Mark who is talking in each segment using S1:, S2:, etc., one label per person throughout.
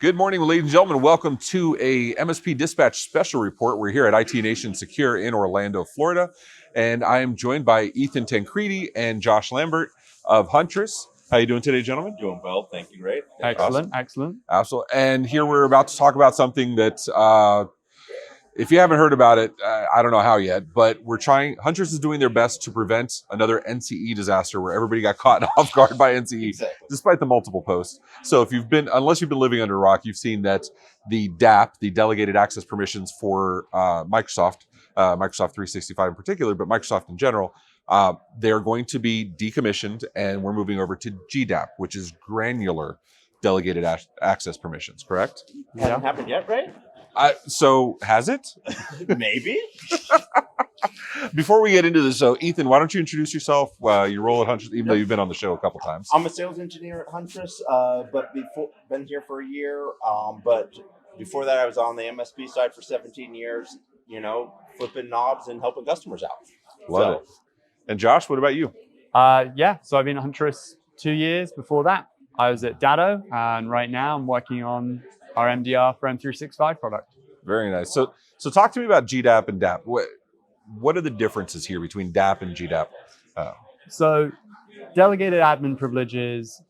S1: Good morning, ladies and gentlemen. Welcome to a MSP Dispatch special report. We're here at IT Nation Secure in Orlando, Florida, and I am joined by Ethan Tancredi and Josh Lambert of Huntress. How you doing today, gentlemen?
S2: Doing well, thank you. Great.
S3: Excellent, excellent.
S1: Absolutely. And here we're about to talk about something that, if you haven't heard about it, I don't know how yet, but Huntress is doing their best to prevent another NCE disaster where everybody got caught off guard by NCE,
S2: Exactly.
S1: despite the multiple posts. So unless you've been living under a rock, you've seen that the DAP, the Delegated Access Permissions for Microsoft 365 in particular, but Microsoft in general, they're going to be decommissioned, and we're moving over to GDAP, which is Granular Delegated Access Permissions, correct?
S2: Hasn't happened yet, right?
S1: So has it?
S2: Maybe.
S1: Before we get into this, so Ethan, why don't you introduce yourself, your role at Huntress, even though you've been on the show a couple times.
S2: I'm a sales engineer at Huntress, but been here for a year. But before that, I was on the MSP side for 17 years. Flipping knobs and helping customers out.
S1: Love it. And Josh, what about you?
S3: So I've been at Huntress 2 years. Before that, I was at Datto, and right now I'm working on our MDR for M365 product.
S1: Very nice. So talk to me about GDAP and DAP. What are the differences here between DAP and GDAP?
S3: So delegated admin privileges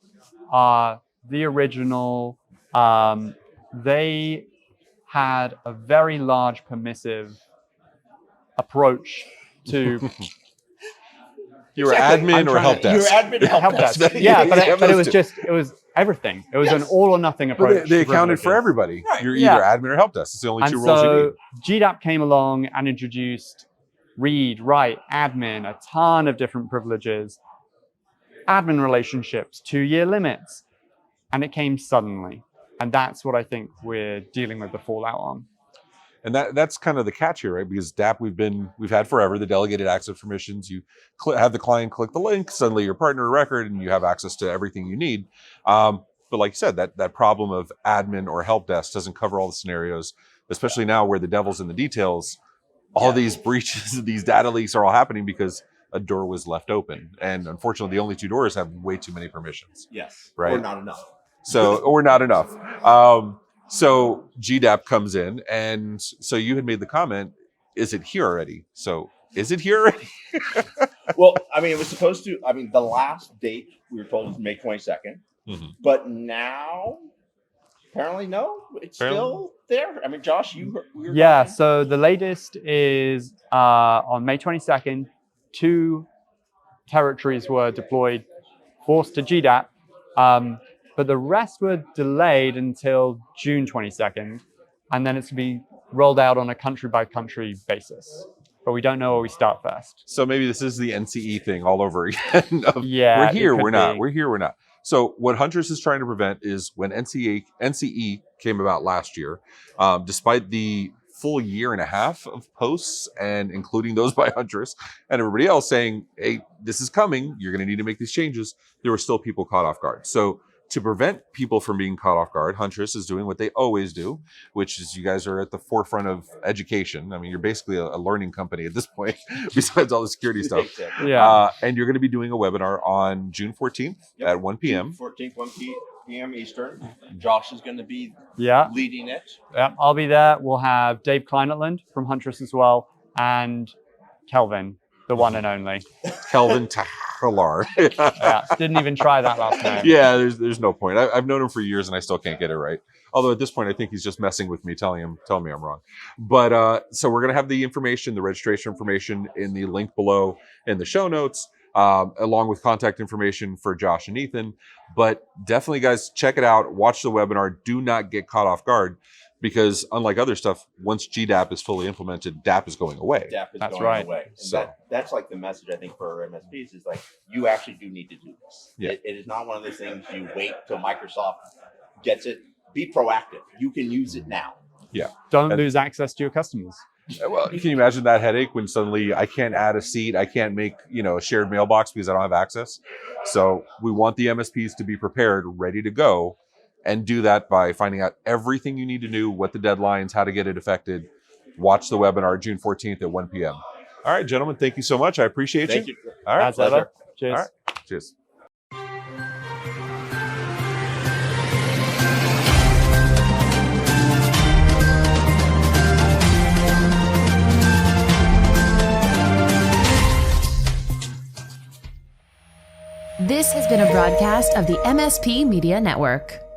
S3: are the original. They had a very large permissive approach to
S1: You were admin or help desk?
S2: You were admin help desk.
S3: Yeah, but it was everything. It was an all or nothing approach.
S1: But they accounted for everybody.
S2: Right.
S1: You're either admin or help desk. It's the only two roles you need.
S3: GDAP came along and introduced read, write, admin, a ton of different privileges, admin relationships, 2-year limits, and it came suddenly. And that's what I think we're dealing with the fallout on.
S1: And that's kind of the catch here, right? Because DAP we've had forever, the delegated access permissions. You have the client click the link, suddenly you're partner of record, and you have access to everything you need. But like you said, that problem of admin or help desk doesn't cover all the scenarios, especially now where the devil's in the details. All these breaches, these data leaks are all happening because a door was left open. And unfortunately, the only two doors have way too many permissions.
S2: Yes.
S1: Right.
S2: Or not enough.
S1: Or not enough. So GDAP comes in, and so you had made the comment, is it here already? So is it here already?
S2: Well, it was supposed to, the last date we were told was May 22nd, but now apparently no, it's still there. Josh,
S3: Yeah, so the latest is on May 22nd, 2 territories were deployed, forced to GDAP. But the rest were delayed until June 22nd, and then it's to be rolled out on a country-by-country basis. But we don't know where we start first.
S1: So maybe this is the NCE thing all over again.
S3: Yeah,
S1: we're here, we're not. We're here, we're not. So what Huntress is trying to prevent is when NCE came about last year, despite the full year and a half of posts, and including those by Huntress and everybody else saying, hey, this is coming, you're going to need to make these changes, there were still people caught off guard. So to prevent people from being caught off guard, Huntress is doing what they always do, which is you guys are at the forefront of education. You're basically a learning company at this point, besides all the security stuff.
S2: Exactly.
S3: Yeah.
S1: And you're going to be doing a webinar on June 14th at 1 p.m.
S2: June 14th, 1 p.m. Eastern. Josh is going to be leading it.
S3: Yeah, I'll be there. We'll have Dave Kleinatland from Huntress as well, and Kelvin, the one and only.
S1: Kelvin Tegelaar.
S3: Yeah, didn't even try that last name.
S1: Yeah, there's no point. I've known him for years and I still can't get it right. Although at this point, I think he's just messing with me, telling me I'm wrong. But so we're going to have the information, the registration information in the link below in the show notes, along with contact information for Josh and Ethan. But definitely, guys, check it out. Watch the webinar. Do not get caught off guard, because unlike other stuff, once GDAP is fully implemented, DAP is going away.
S2: DAP is
S3: That's
S2: going
S3: right.
S2: away. And
S1: So
S2: that's like the message, I think, for our MSPs is like, you actually do need to do this.
S1: Yeah.
S2: It is not one of those things you wait till Microsoft gets it. Be proactive. You can use it now.
S1: Yeah.
S3: Don't lose access to your customers.
S1: Well, can you imagine that headache when suddenly I can't add a seat, I can't make a shared mailbox because I don't have access? So we want the MSPs to be prepared, ready to go, and do that by finding out everything you need to know, what the deadlines, how to get it affected. Watch the webinar June 14th at 1 p.m. All right, gentlemen, thank you so much. I appreciate
S2: Thank you.
S1: All right,
S3: As ever. Cheers.
S1: All right, cheers.
S4: This has been a broadcast of the MSP Media Network.